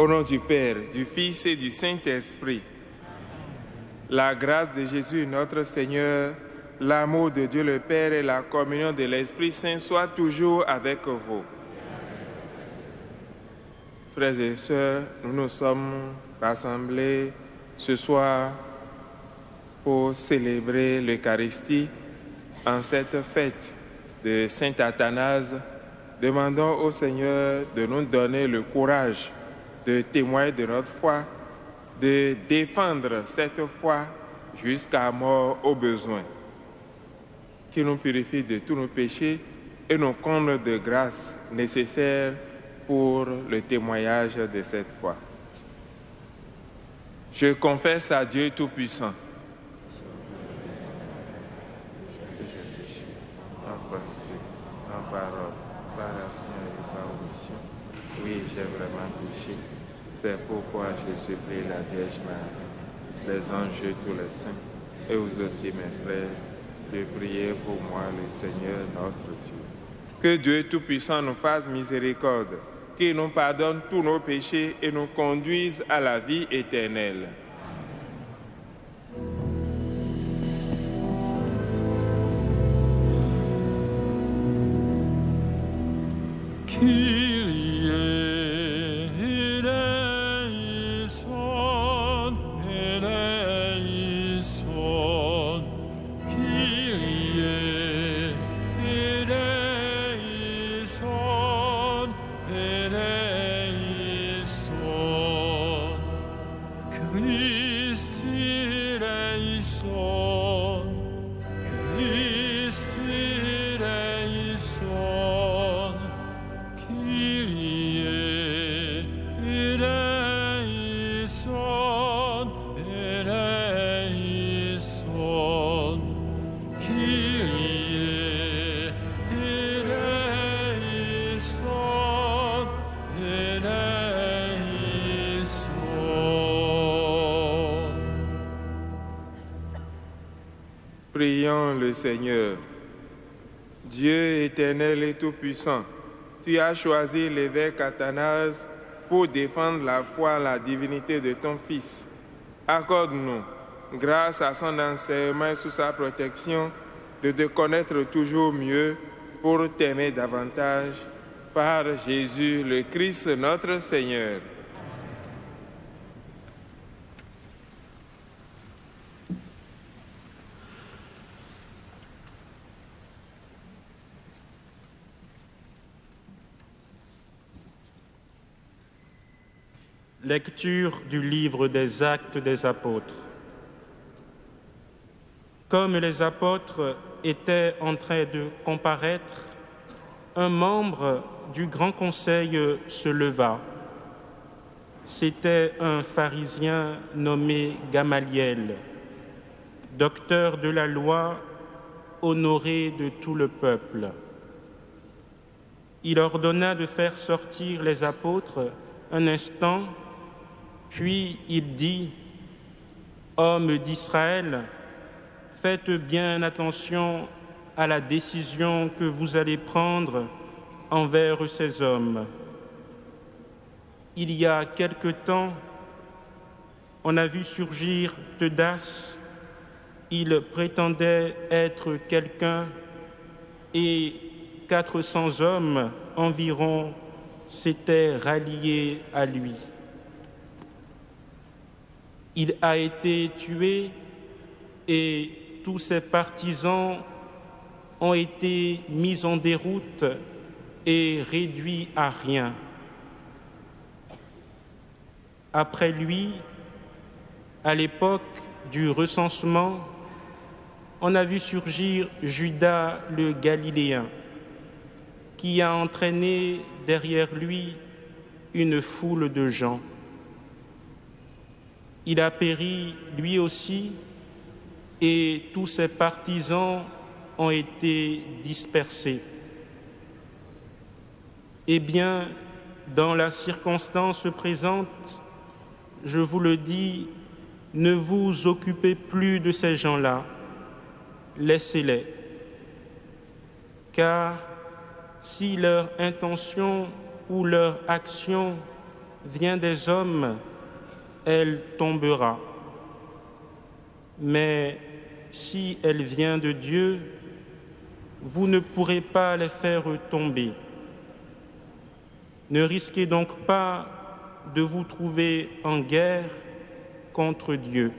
Au nom du Père, du Fils et du Saint-Esprit, la grâce de Jésus notre Seigneur, l'amour de Dieu le Père et la communion de l'Esprit Saint soient toujours avec vous. Frères et sœurs, nous nous sommes rassemblés ce soir pour célébrer l'Eucharistie en cette fête de Saint Athanase. Demandons au Seigneur de nous donner le courage de témoigner de notre foi, de défendre cette foi jusqu'à mort au besoin. Qu'il nous purifie de tous nos péchés et nous comble de grâce nécessaires pour le témoignage de cette foi. Je confesse à Dieu Tout-Puissant. En pensée, en parole, par action et par omission, oui, j'ai vraiment péché. C'est pourquoi je supplie la Vierge Marie, les anges et tous les saints, et vous aussi mes frères, de prier pour moi le Seigneur notre Dieu. Que Dieu Tout-Puissant nous fasse miséricorde, qu'il nous pardonne tous nos péchés et nous conduise à la vie éternelle. Prions le Seigneur. Dieu éternel et tout-puissant, tu as choisi l'évêque Athanase pour défendre la foi en la divinité de ton Fils. Accorde-nous, grâce à son enseignement et sous sa protection, de te connaître toujours mieux pour t'aimer davantage. Par Jésus le Christ notre Seigneur. Lecture du livre des Actes des Apôtres. Comme les apôtres étaient en train de comparaître, un membre du Grand Conseil se leva. C'était un pharisien nommé Gamaliel, docteur de la loi, honoré de tout le peuple. Il ordonna de faire sortir les apôtres un instant, puis il dit : « Hommes d'Israël, faites bien attention à la décision que vous allez prendre envers ces hommes. Il y a quelque temps, on a vu surgir Teudas. Il prétendait être quelqu'un et 400 hommes environ s'étaient ralliés à lui. Il a été tué et tous ses partisans ont été mis en déroute et réduits à rien. Après lui, à l'époque du recensement, on a vu surgir Judas le Galiléen, qui a entraîné derrière lui une foule de gens. Il a péri lui aussi et tous ses partisans ont été dispersés. Eh bien, dans la circonstance présente, je vous le dis, ne vous occupez plus de ces gens-là, laissez-les. Car si leur intention ou leur action vient des hommes, elle tombera. Mais si elle vient de Dieu, vous ne pourrez pas les faire tomber. Ne risquez donc pas de vous trouver en guerre contre Dieu.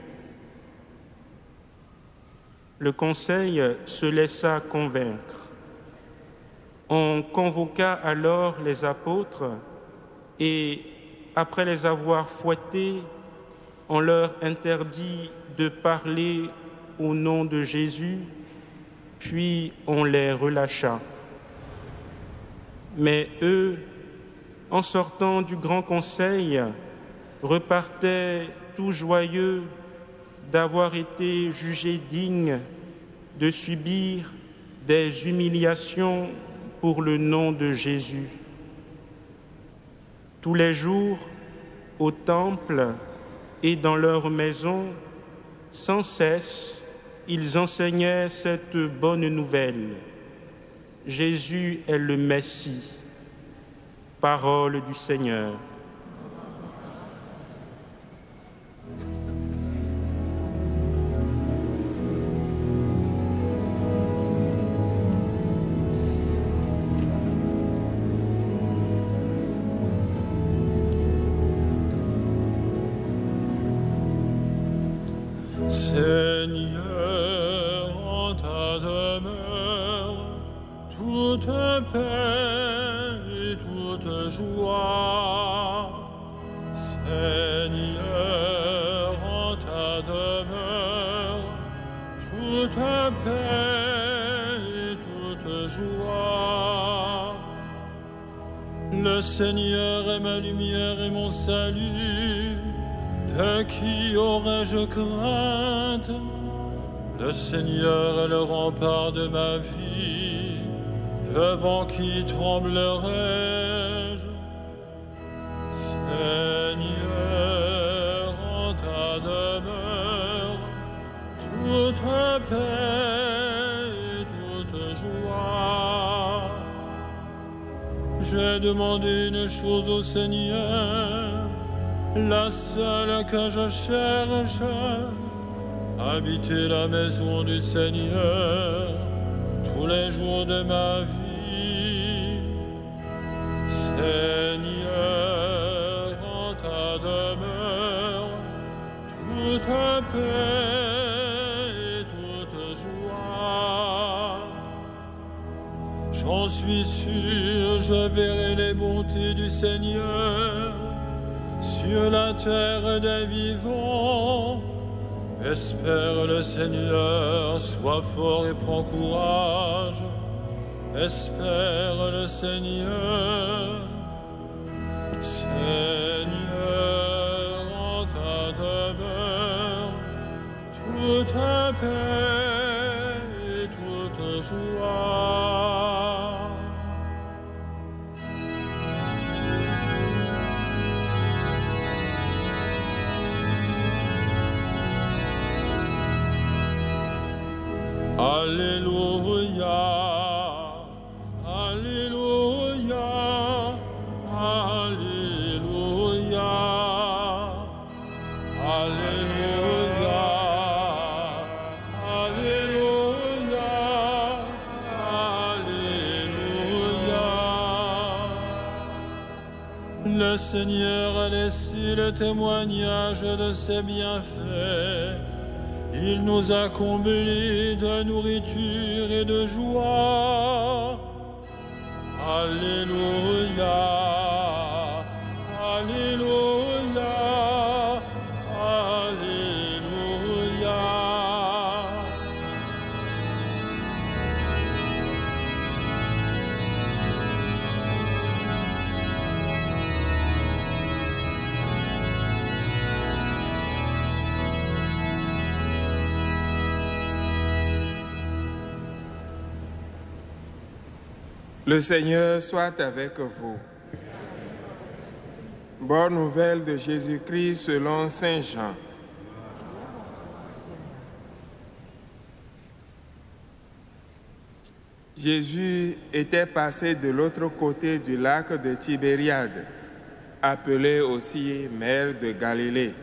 Le conseil se laissa convaincre. On convoqua alors les apôtres et, après les avoir fouettés, on leur interdit de parler au nom de Jésus, puis on les relâcha. Mais eux, en sortant du grand conseil, repartaient tout joyeux d'avoir été jugés dignes de subir des humiliations pour le nom de Jésus. Tous les jours, au temple et dans leur maison, sans cesse, ils enseignaient cette bonne nouvelle. Jésus est le Messie. Parole du Seigneur. Seigneur, en ta demeure, toute paix et toute joie. Seigneur, en ta demeure, toute paix et toute joie. Le Seigneur est ma lumière et mon salut. De qui aurais-je crainte? Le Seigneur est le rempart de ma vie. Devant qui tremblerais-je? Seigneur, en ta demeure, toute paix et toute joie. J'ai demandé une chose au Seigneur, la seule que je cherche, habiter la maison du Seigneur tous les jours de ma vie. Seigneur, en ta demeure, toute paix et toute joie. J'en suis sûr, je verrai les bontés du Seigneur sur la terre des vivants. Espère le Seigneur, sois fort et prends courage. Espère le Seigneur. Seigneur, en ta demeure, toute paix et toute joie. Alléluia, Alléluia, Alléluia, Alléluia, Alléluia, Alléluia. Le Seigneur a laissé le témoignage de ses bienfaits. Il nous a comblés de nourriture et de joie. Alléluia, Alléluia, Alléluia. Le Seigneur soit avec vous. Bonne nouvelle de Jésus-Christ selon Saint Jean. Jésus était passé de l'autre côté du lac de Tibériade. appelée aussi Mère de Galilée.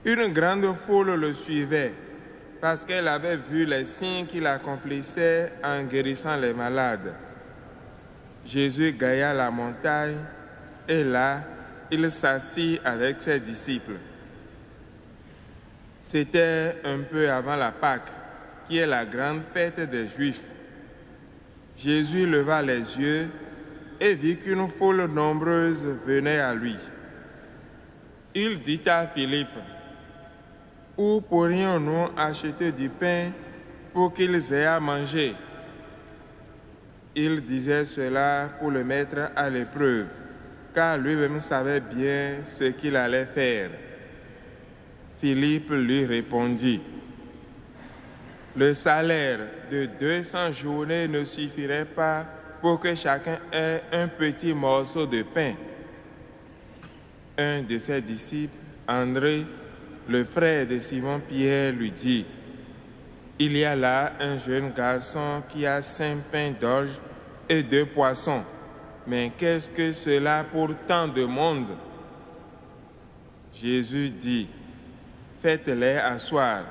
Une grande foule le suivait parce qu'elle avait vu les signes qu'il accomplissait en guérissant les malades. Jésus gagna la montagne et là, il s'assit avec ses disciples. C'était un peu avant la Pâque, qui est la grande fête des Juifs. Jésus leva les yeux et vit qu'une foule nombreuse venait à lui. Il dit à Philippe, « Où pourrions-nous acheter du pain pour qu'ils aient à manger ?» Il disait cela pour le mettre à l'épreuve, car lui-même savait bien ce qu'il allait faire. Philippe lui répondit, « Le salaire de 200 journées ne suffirait pas pour que chacun ait un petit morceau de pain. » Un de ses disciples, André, le frère de Simon-Pierre, lui dit, « Il y a là un jeune garçon qui a 5 pains d'orge et 2 poissons. Mais qu'est-ce que cela pour tant de monde? » Jésus dit, « Faites-les asseoir. »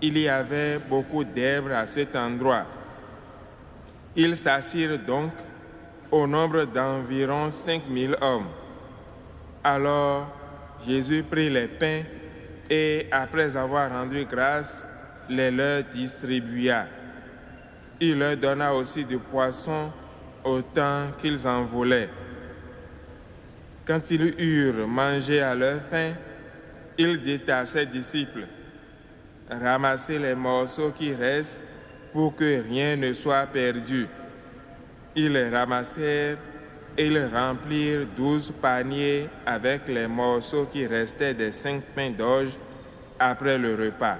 Il y avait beaucoup d'herbes à cet endroit. Ils s'assirent donc au nombre d'environ 5000 hommes. Alors Jésus prit les pains et, après avoir rendu grâce, les leur distribua. Il leur donna aussi du poisson autant qu'ils en voulaient. Quand ils eurent mangé à leur faim, il dit à ses disciples, « Ramassez les morceaux qui restent pour que rien ne soit perdu. » Ils les ramassèrent et ils remplirent 12 paniers avec les morceaux qui restaient des 5 pains d'orge après le repas.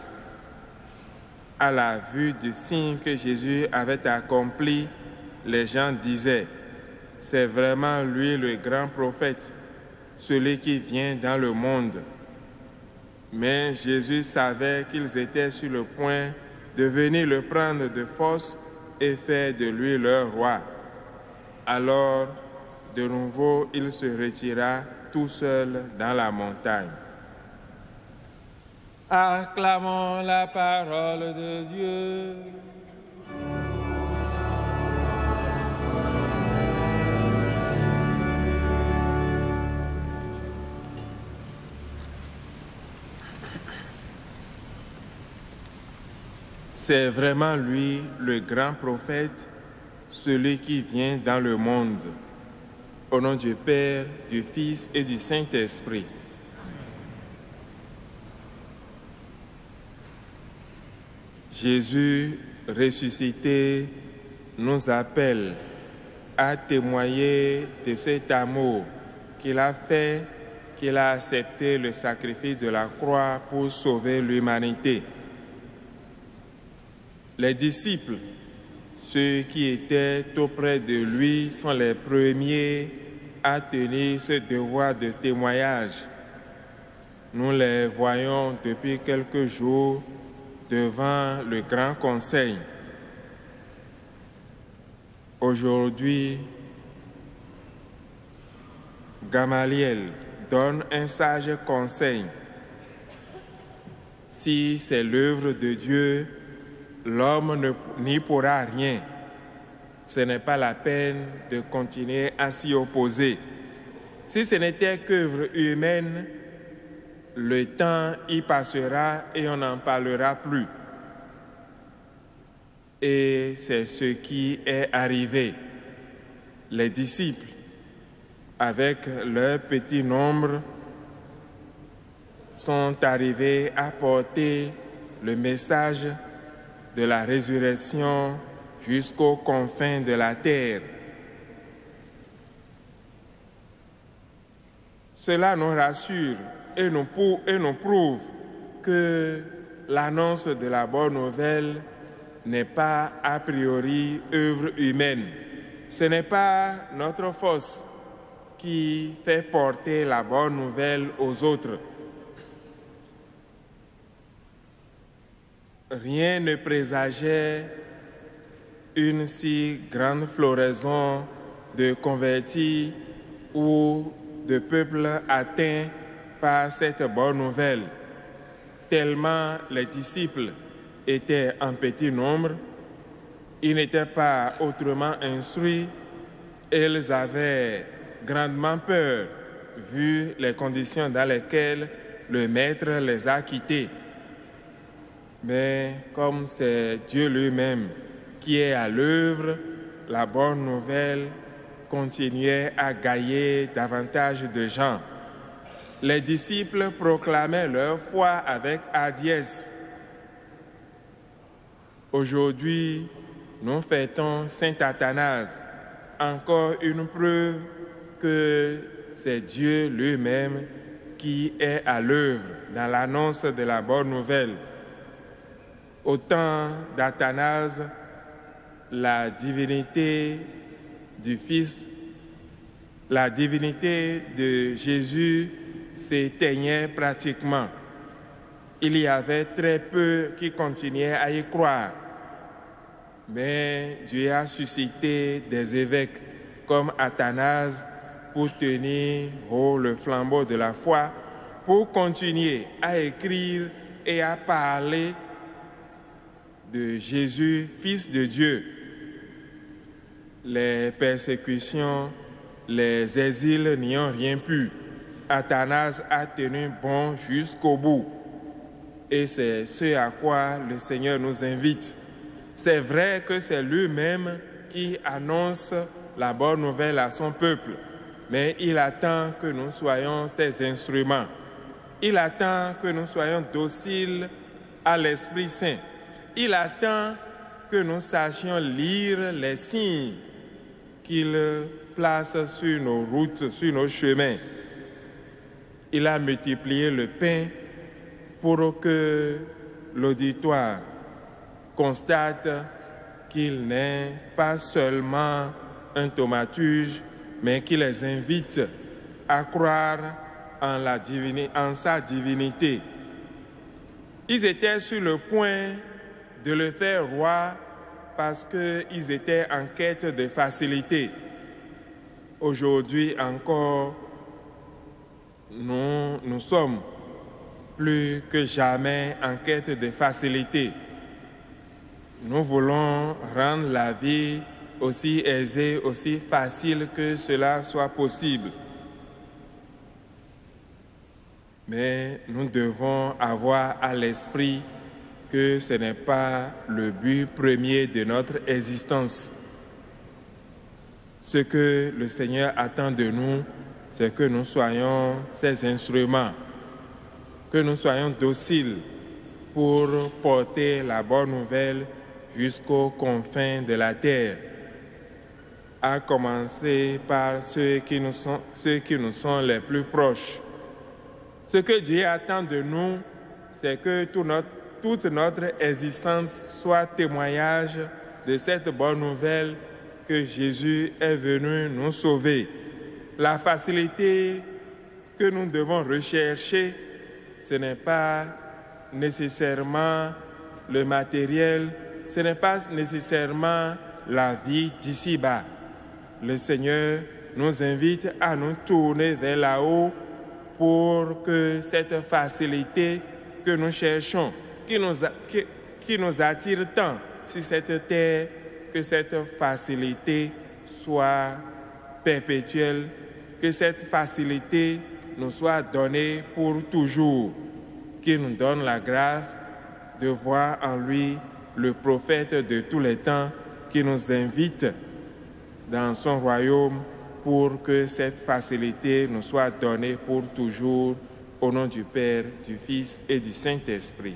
À la vue du signe que Jésus avait accompli, les gens disaient, « C'est vraiment lui le grand prophète, celui qui vient dans le monde. » Mais Jésus savait qu'ils étaient sur le point de venir le prendre de force et faire de lui leur roi. Alors, de nouveau, il se retira tout seul dans la montagne. Acclamons la parole de Dieu. C'est vraiment lui, le grand prophète, celui qui vient dans le monde. Au nom du Père, du Fils et du Saint-Esprit. Jésus ressuscité nous appelle à témoigner de cet amour qu'il a fait, qu'il a accepté le sacrifice de la croix pour sauver l'humanité. Les disciples, ceux qui étaient auprès de lui, sont les premiers à tenir ce devoir de témoignage. Nous les voyons depuis quelques jours devant le Grand Conseil. Aujourd'hui, Gamaliel donne un sage conseil. Si c'est l'œuvre de Dieu, l'homme n'y pourra rien. Ce n'est pas la peine de continuer à s'y opposer. Si ce n'était qu'œuvre humaine, le temps y passera et on n'en parlera plus. Et c'est ce qui est arrivé. Les disciples, avec leur petit nombre, sont arrivés à porter le message de la résurrection jusqu'aux confins de la terre. Cela nous rassure et nous prouve que l'annonce de la bonne nouvelle n'est pas a priori œuvre humaine. Ce n'est pas notre force qui fait porter la bonne nouvelle aux autres. Rien ne présageait une si grande floraison de convertis ou de peuples atteints par cette bonne nouvelle. Tellement les disciples étaient en petit nombre, ils n'étaient pas autrement instruits, ils avaient grandement peur, vu les conditions dans lesquelles le Maître les a quittés. Mais comme c'est Dieu lui-même qui est à l'œuvre, la bonne nouvelle continuait à gagner davantage de gens. Les disciples proclamaient leur foi avec hardiesse. Aujourd'hui, nous fêtons Saint Athanase, encore une preuve que c'est Dieu lui-même qui est à l'œuvre dans l'annonce de la bonne nouvelle. Au temps d'Athanase, la divinité du Fils, la divinité de Jésus s'éteignait pratiquement. Il y avait très peu qui continuaient à y croire. Mais Dieu a suscité des évêques comme Athanase pour tenir haut le flambeau de la foi, pour continuer à écrire et à parler de Jésus, Fils de Dieu. Les persécutions, les exils n'y ont rien pu. Athanase a tenu bon jusqu'au bout. Et c'est ce à quoi le Seigneur nous invite. C'est vrai que c'est lui-même qui annonce la bonne nouvelle à son peuple, mais il attend que nous soyons ses instruments. Il attend que nous soyons dociles à l'Esprit Saint. Il attend que nous sachions lire les signes qu'il place sur nos routes, sur nos chemins. Il a multiplié le pain pour que l'auditoire constate qu'il n'est pas seulement un thaumaturge, mais qu'il les invite à croire en sa divinité. Ils étaient sur le point de le faire roi parce qu'ils étaient en quête de facilité. Aujourd'hui encore, nous sommes plus que jamais en quête de facilité. Nous voulons rendre la vie aussi aisée, aussi facile que cela soit possible. Mais nous devons avoir à l'esprit que ce n'est pas le but premier de notre existence. Ce que le Seigneur attend de nous, c'est que nous soyons ses instruments, que nous soyons dociles pour porter la bonne nouvelle jusqu'aux confins de la terre, à commencer par ceux qui nous sont les plus proches. Ce que Dieu attend de nous, c'est que toute notre existence soit témoignage de cette bonne nouvelle que Jésus est venu nous sauver. La facilité que nous devons rechercher, ce n'est pas nécessairement le matériel, ce n'est pas nécessairement la vie d'ici-bas. Le Seigneur nous invite à nous tourner vers là-haut pour que cette facilité que nous cherchons, qui nous attire tant sur cette terre, que cette facilité soit perpétuelle, que cette facilité nous soit donnée pour toujours, qu'il nous donne la grâce de voir en lui le prophète de tous les temps qui nous invite dans son royaume pour que cette facilité nous soit donnée pour toujours, au nom du Père, du Fils et du Saint-Esprit.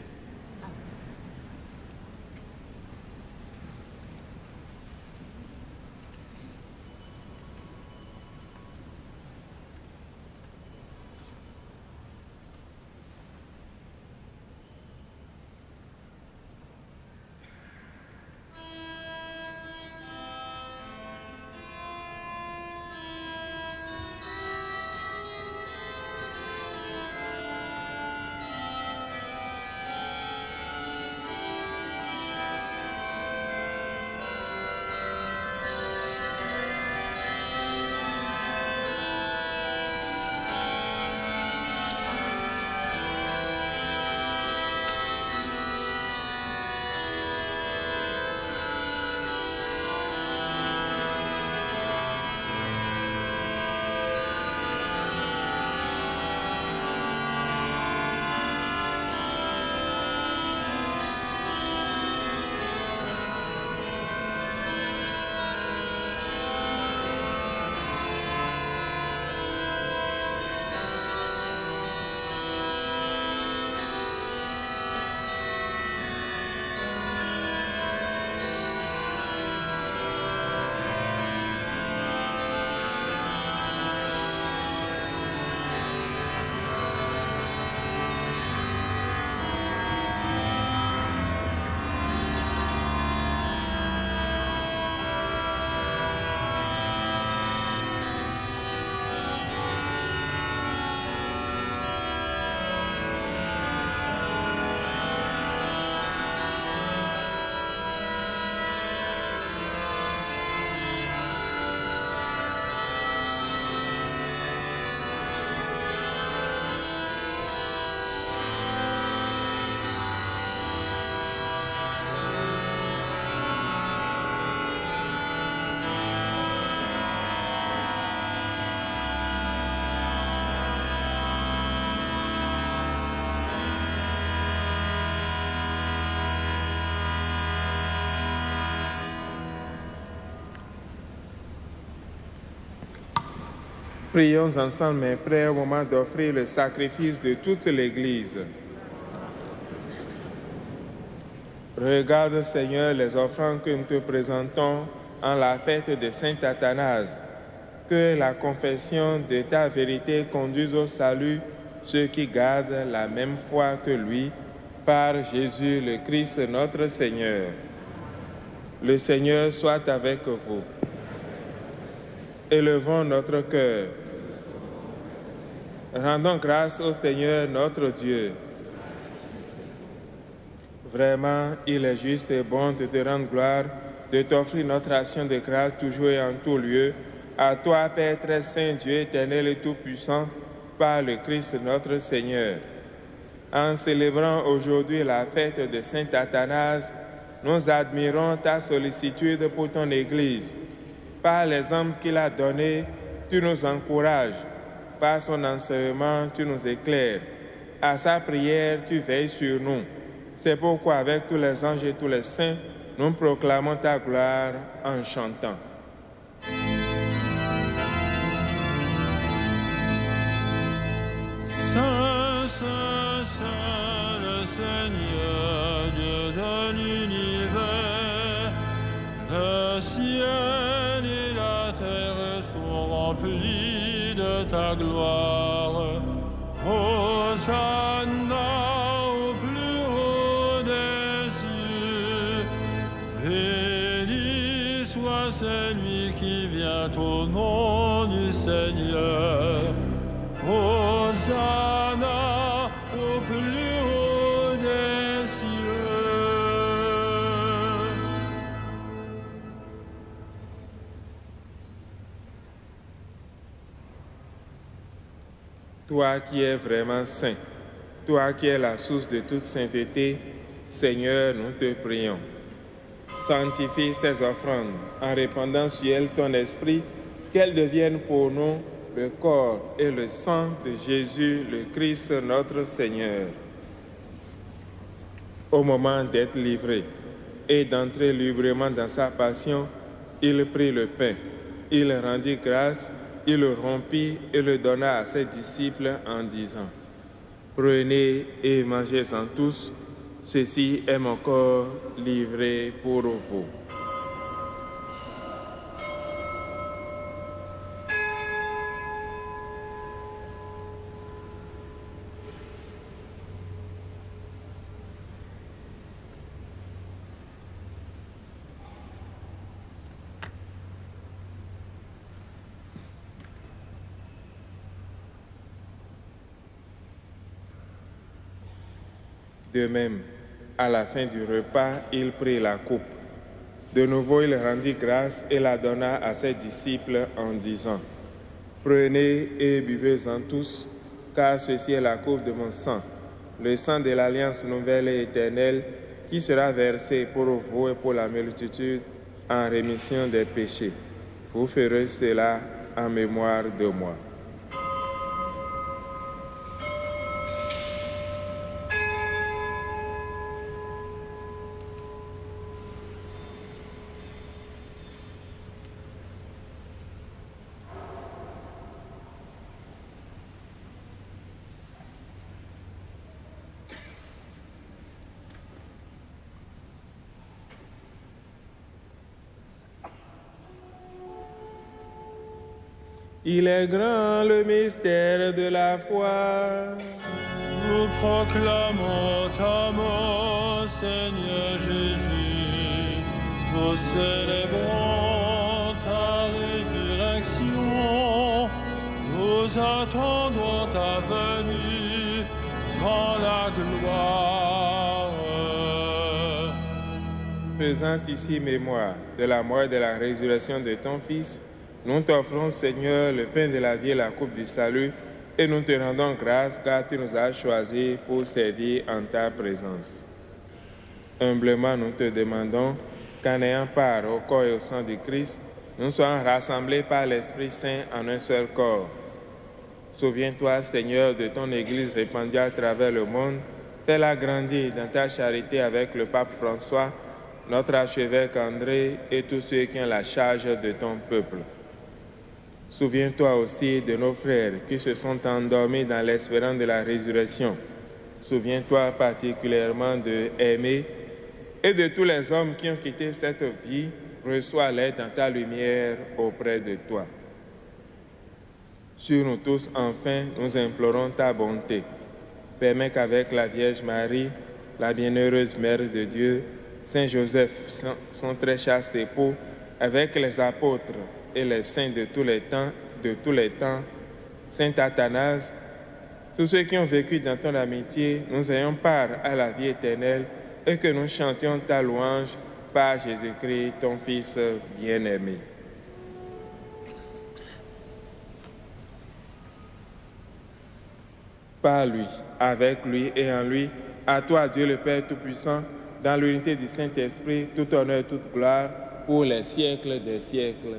Prions ensemble, mes frères, au moment d'offrir le sacrifice de toute l'Église. Regarde, Seigneur, les offrandes que nous te présentons en la fête de Saint Athanase. Que la confession de ta vérité conduise au salut ceux qui gardent la même foi que lui, par Jésus le Christ notre Seigneur. Le Seigneur soit avec vous. Élevons notre cœur. Rendons grâce au Seigneur notre Dieu. Vraiment, il est juste et bon de te rendre gloire, de t'offrir notre action de grâce toujours et en tout lieu. À toi, Père très saint, Dieu éternel et tout-puissant, par le Christ notre Seigneur. En célébrant aujourd'hui la fête de Saint Athanase, nous admirons ta sollicitude pour ton Église. Par l'exemple qu'il a donné, tu nous encourages. Par son enseignement, tu nous éclaires. À sa prière, tu veilles sur nous. C'est pourquoi, avec tous les anges et tous les saints, nous proclamons ta gloire en chantant. Saint, Saint, Saint, le Seigneur, Dieu de l'univers, le ciel et la terre sont remplis de ta gloire. Hosanna au plus haut des cieux, béni soit celui qui vient au nom du Seigneur. Hosanna au plus haut des cieux. Toi qui es vraiment saint, toi qui es la source de toute sainteté, Seigneur, nous te prions. Sanctifie ces offrandes en répandant sur elles ton esprit, qu'elles deviennent pour nous le corps et le sang de Jésus, le Christ, notre Seigneur. Au moment d'être livré et d'entrer librement dans sa passion, il prit le pain, il rendit grâce, il le rompit et le donna à ses disciples en disant: Prenez et mangez-en tous, ceci est mon corps livré pour vous. De même, à la fin du repas, il prit la coupe. De nouveau, il rendit grâce et la donna à ses disciples en disant: Prenez et buvez-en tous, car ceci est la coupe de mon sang, le sang de l'alliance nouvelle et éternelle, qui sera versé pour vous et pour la multitude en rémission des péchés. Vous ferez cela en mémoire de moi. Il est grand le mystère de la foi. Nous proclamons ta mort, Seigneur Jésus. Nous célébrons ta résurrection. Nous attendons ta venue dans la gloire. Faisant ici mémoire de la mort et de la résurrection de ton Fils, nous t'offrons, Seigneur, le pain de la vie et la coupe du salut, et nous te rendons grâce car tu nous as choisis pour servir en ta présence. Humblement, nous te demandons qu'en ayant part au corps et au sang du Christ, nous soyons rassemblés par l'Esprit Saint en un seul corps. Souviens-toi, Seigneur, de ton Église répandue à travers le monde. Fais-la grandir dans ta charité avec le pape François, notre archevêque André et tous ceux qui ont la charge de ton peuple. Souviens-toi aussi de nos frères qui se sont endormis dans l'espérance de la résurrection. Souviens-toi particulièrement de Aimé et de tous les hommes qui ont quitté cette vie. Reçois-les dans ta lumière auprès de toi. Sur nous tous, enfin, nous implorons ta bonté. Permets qu'avec la Vierge Marie, la bienheureuse Mère de Dieu, Saint Joseph, son très chaste époux, avec les apôtres et les saints de tous les temps, Saint Athanase, tous ceux qui ont vécu dans ton amitié, nous ayons part à la vie éternelle et que nous chantions ta louange par Jésus-Christ, ton Fils bien-aimé. Par lui, avec lui et en lui, à toi, Dieu le Père Tout-Puissant, dans l'unité du Saint-Esprit, tout honneur et toute gloire, pour les siècles des siècles.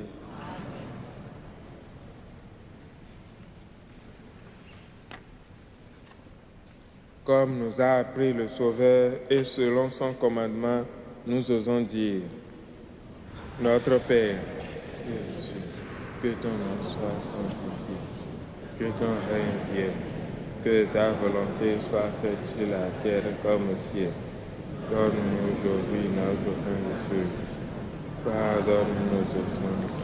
Comme nous a appris le Sauveur et selon son commandement, nous osons dire: Notre Père, Jésus, que ton nom soit sanctifié, que ton règne vienne, que ta volonté soit faite sur la terre comme au ciel. Donne-nous aujourd'hui notre pain de feu. Pardonne-nous nos offenses,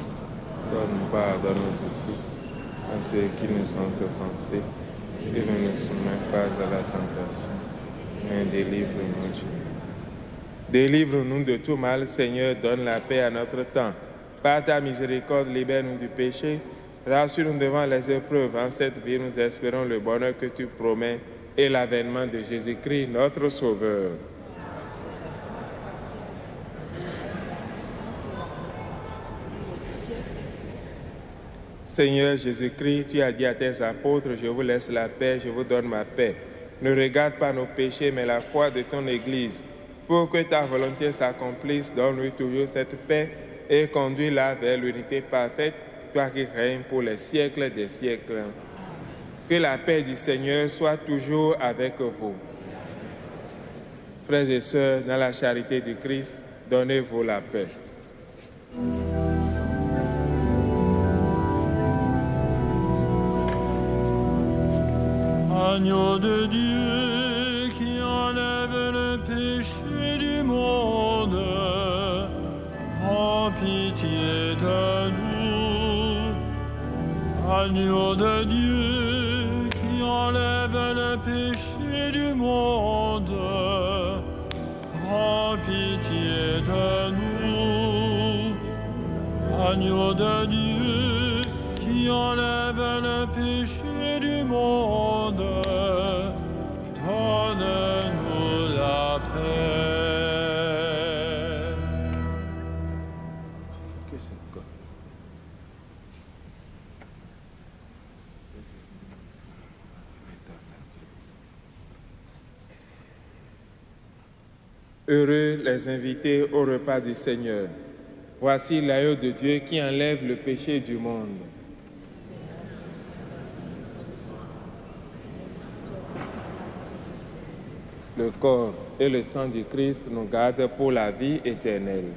comme pardonne aussi à ceux qui nous ont offensés, et ne nous soumets pas à la tentation, mais délivre-nous du mal. Délivre-nous de tout mal, Seigneur, donne la paix à notre temps. Par ta miséricorde, libère-nous du péché, rassure-nous devant les épreuves. En cette vie, nous espérons le bonheur que tu promets et l'avènement de Jésus-Christ, notre Sauveur. Seigneur Jésus-Christ, tu as dit à tes apôtres: je vous laisse la paix, je vous donne ma paix. Ne regarde pas nos péchés, mais la foi de ton Église. Pour que ta volonté s'accomplisse, donne-lui toujours cette paix et conduis-la vers l'unité parfaite, toi qui règnes pour les siècles des siècles. Que la paix du Seigneur soit toujours avec vous. Frères et sœurs, dans la charité du Christ, donnez-vous la paix. Agneau de Dieu qui enlève le péché du monde, en pitié de nous. Agneau de Dieu qui enlève le péché du monde, en pitié de nous. Agneau de Dieu qui enlève le péché du monde, donne-nous la paix. Que c'est quoi? Heureux les invités au repas du Seigneur. Voici l'agneau de Dieu qui enlève le péché du monde. Le corps et le sang du Christ nous gardent pour la vie éternelle.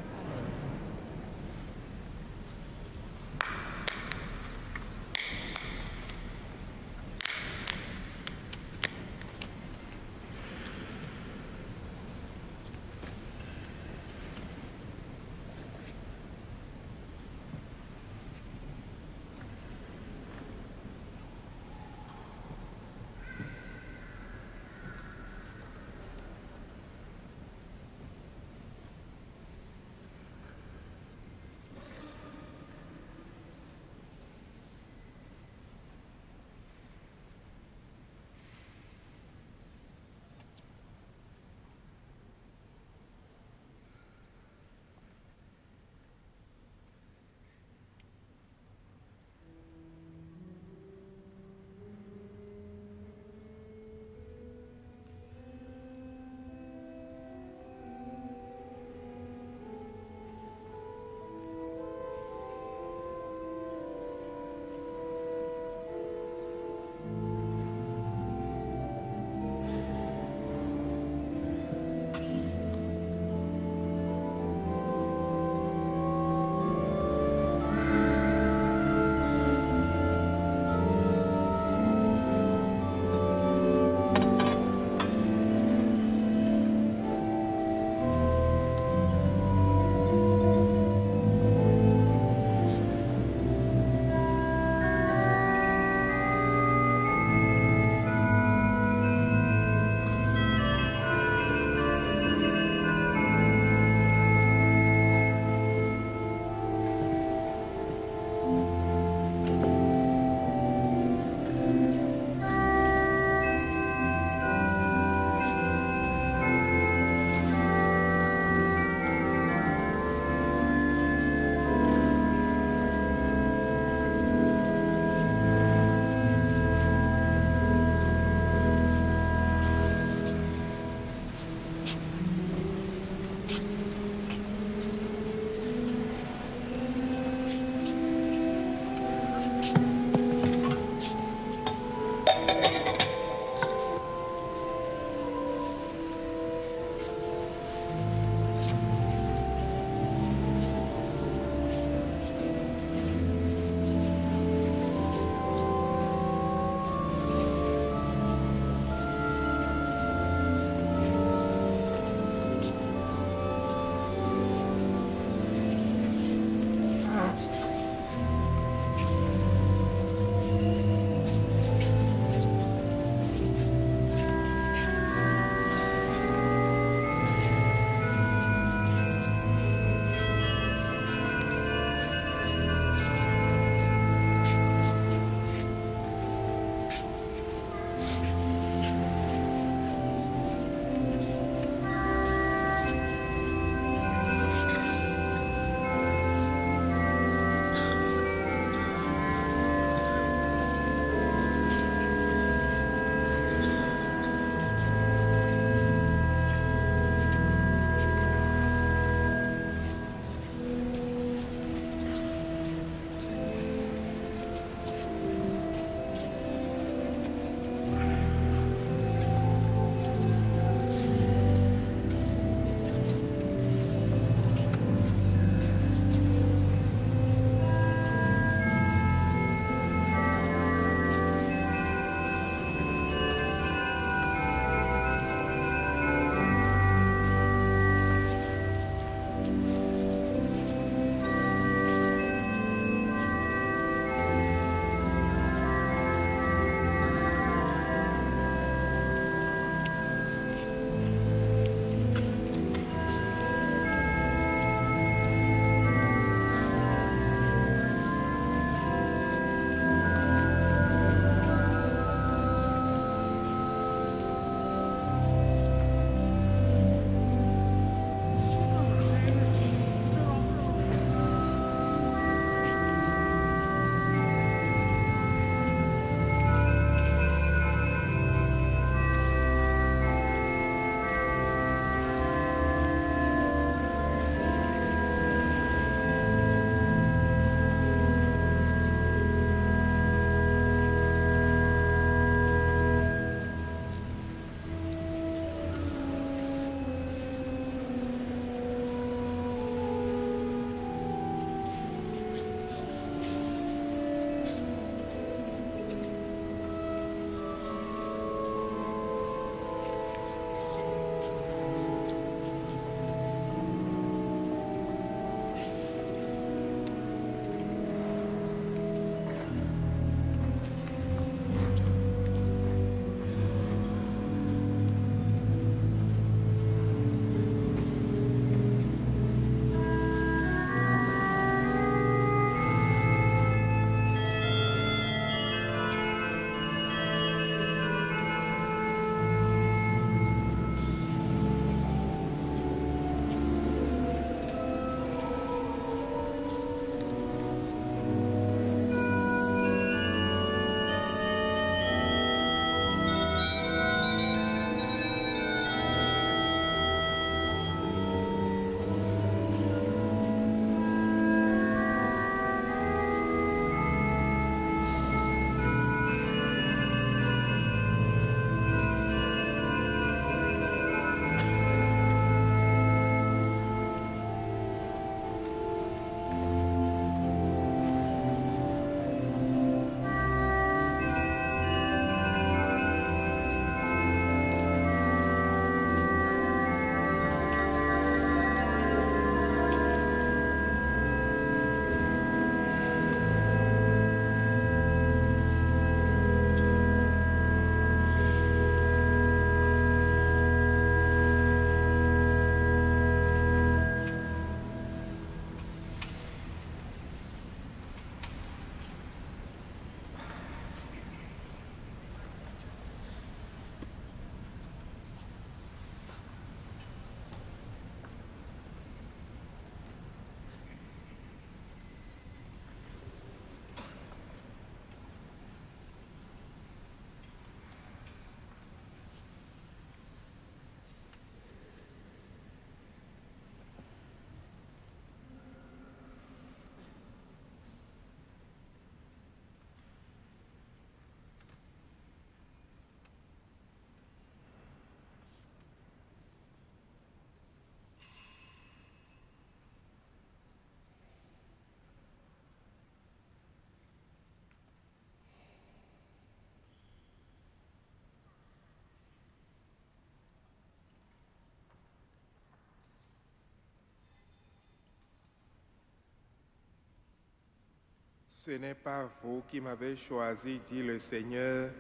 Ce n'est pas vous qui m'avez choisi, dit le Seigneur,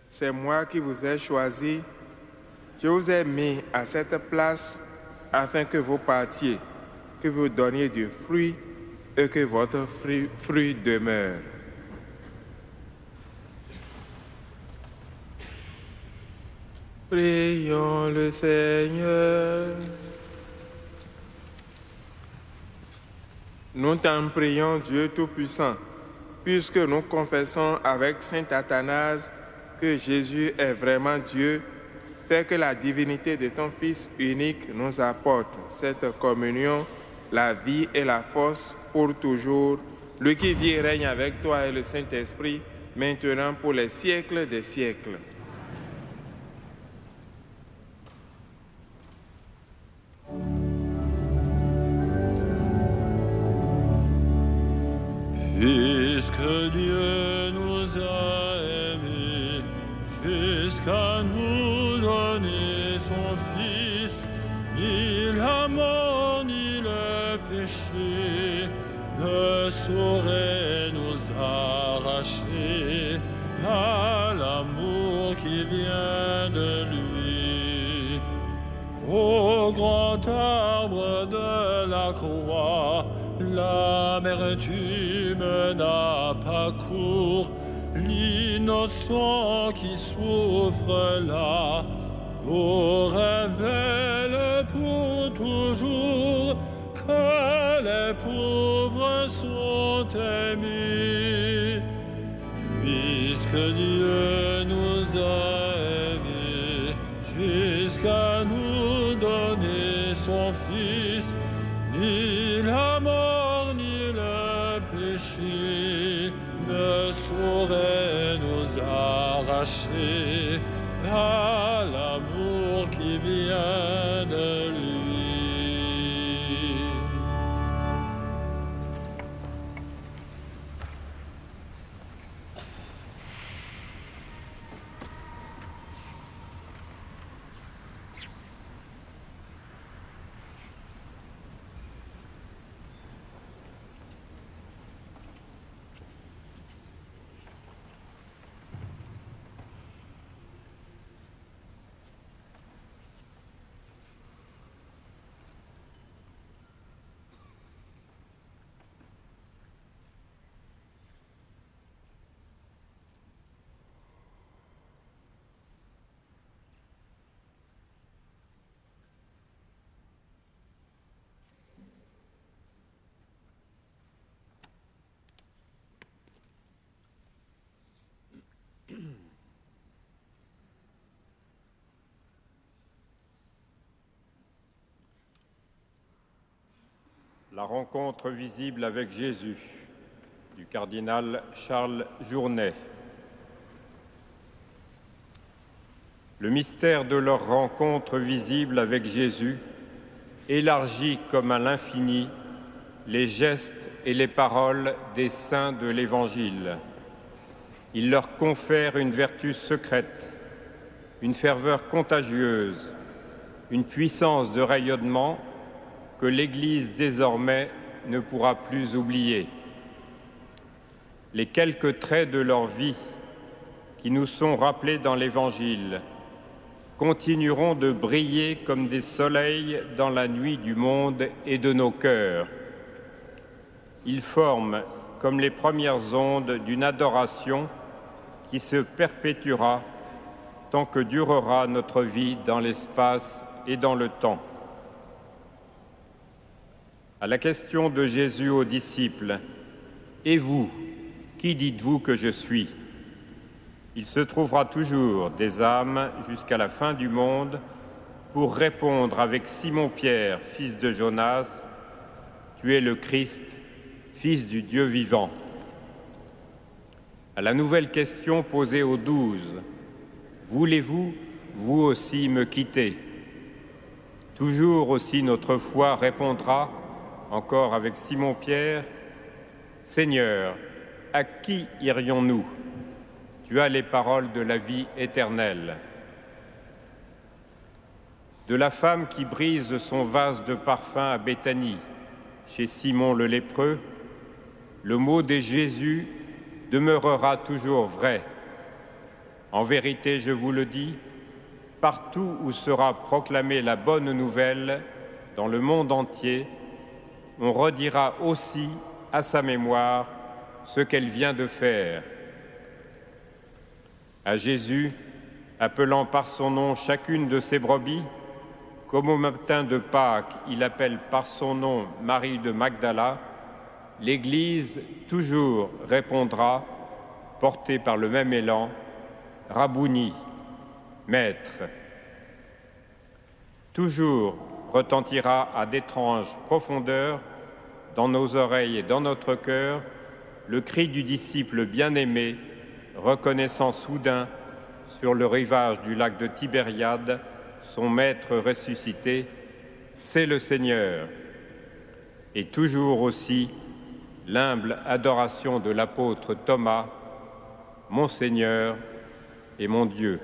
c'est moi qui vous ai choisi. Je vous ai mis à cette place afin que vous partiez, que vous donniez du fruit et que votre fruit demeure. Prions le Seigneur. Nous t'en prions, Dieu Tout-Puissant, puisque nous confessons avec saint Athanase que Jésus est vraiment Dieu, fais que la divinité de ton Fils unique nous apporte cette communion, la vie et la force pour toujours, lui qui vit et règne avec toi et le Saint-Esprit, maintenant pour les siècles des siècles. Puisque Dieu nous a aimés jusqu'à nous donner son Fils, ni la mort ni le péché ne sauraient nous arracher à l'amour qui vient de lui. Au grand arbre de la croix, l'amertume n'a pas cours, l'innocent qui souffre là nous révèle pour toujours que les pauvres sont aimés. Puisque Dieu nous a aimés jusqu'à nous donner son Fils, ni la mort ni le péché ne sauraient nous arracher à l'amour qui vient de lui. La rencontre visible avec Jésus du cardinal Charles Journet. Le mystère de leur rencontre visible avec Jésus élargit comme à l'infini les gestes et les paroles des saints de l'Évangile. Il leur confère une vertu secrète, une ferveur contagieuse, une puissance de rayonnement que l'Église désormais ne pourra plus oublier. Les quelques traits de leur vie qui nous sont rappelés dans l'Évangile continueront de briller comme des soleils dans la nuit du monde et de nos cœurs. Ils forment comme les premières ondes d'une adoration qui se perpétuera tant que durera notre vie dans l'espace et dans le temps. À la question de Jésus aux disciples, « Et vous, qui dites-vous que je suis ?» Il se trouvera toujours des âmes jusqu'à la fin du monde pour répondre avec Simon-Pierre, fils de Jonas, « Tu es le Christ, fils du Dieu vivant. » À la nouvelle question posée aux 12, « Voulez-vous, vous aussi, me quitter ?» Toujours aussi notre foi répondra, encore avec Simon-Pierre, « Seigneur, à qui irions-nous ? Tu as les paroles de la vie éternelle. » De la femme qui brise son vase de parfum à Béthanie, chez Simon le lépreux, le mot de Jésus demeurera toujours vrai. En vérité, je vous le dis, partout où sera proclamée la bonne nouvelle, dans le monde entier, on redira aussi à sa mémoire ce qu'elle vient de faire. À Jésus, appelant par son nom chacune de ses brebis, comme au matin de Pâques, il appelle par son nom Marie de Magdala, l'Église toujours répondra, portée par le même élan, Rabouni, Maître. Toujours retentira à d'étranges profondeurs, dans nos oreilles et dans notre cœur, le cri du disciple bien-aimé, reconnaissant soudain, sur le rivage du lac de Tibériade, son Maître ressuscité, c'est le Seigneur. Et toujours aussi, l'humble adoration de l'apôtre Thomas, mon Seigneur et mon Dieu.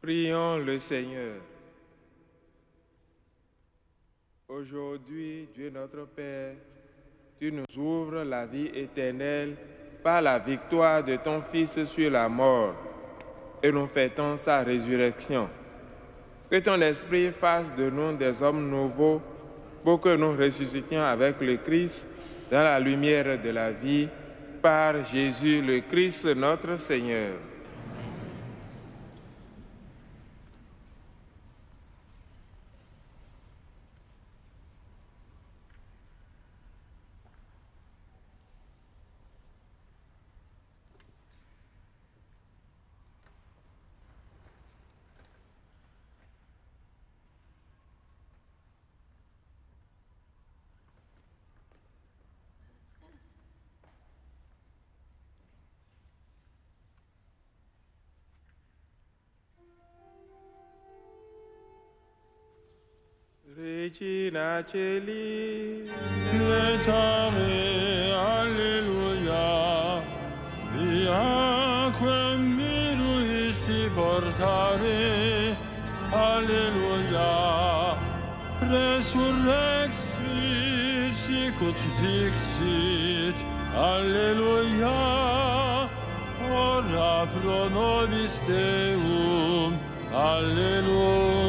Prions le Seigneur. Aujourd'hui, Dieu notre Père, tu nous ouvres la vie éternelle par la victoire de ton Fils sur la mort, et nous fêtons sa résurrection. Que ton esprit fasse de nous des hommes nouveaux pour que nous ressuscitions avec le Christ dans la lumière de la vie, par Jésus le Christ notre Seigneur. Regina Celi, Letare, alleluia, viaque miruisti portare, alleluia, resurrexit, sicut dixit, alleluia, ora pro nobis Deum, alleluia.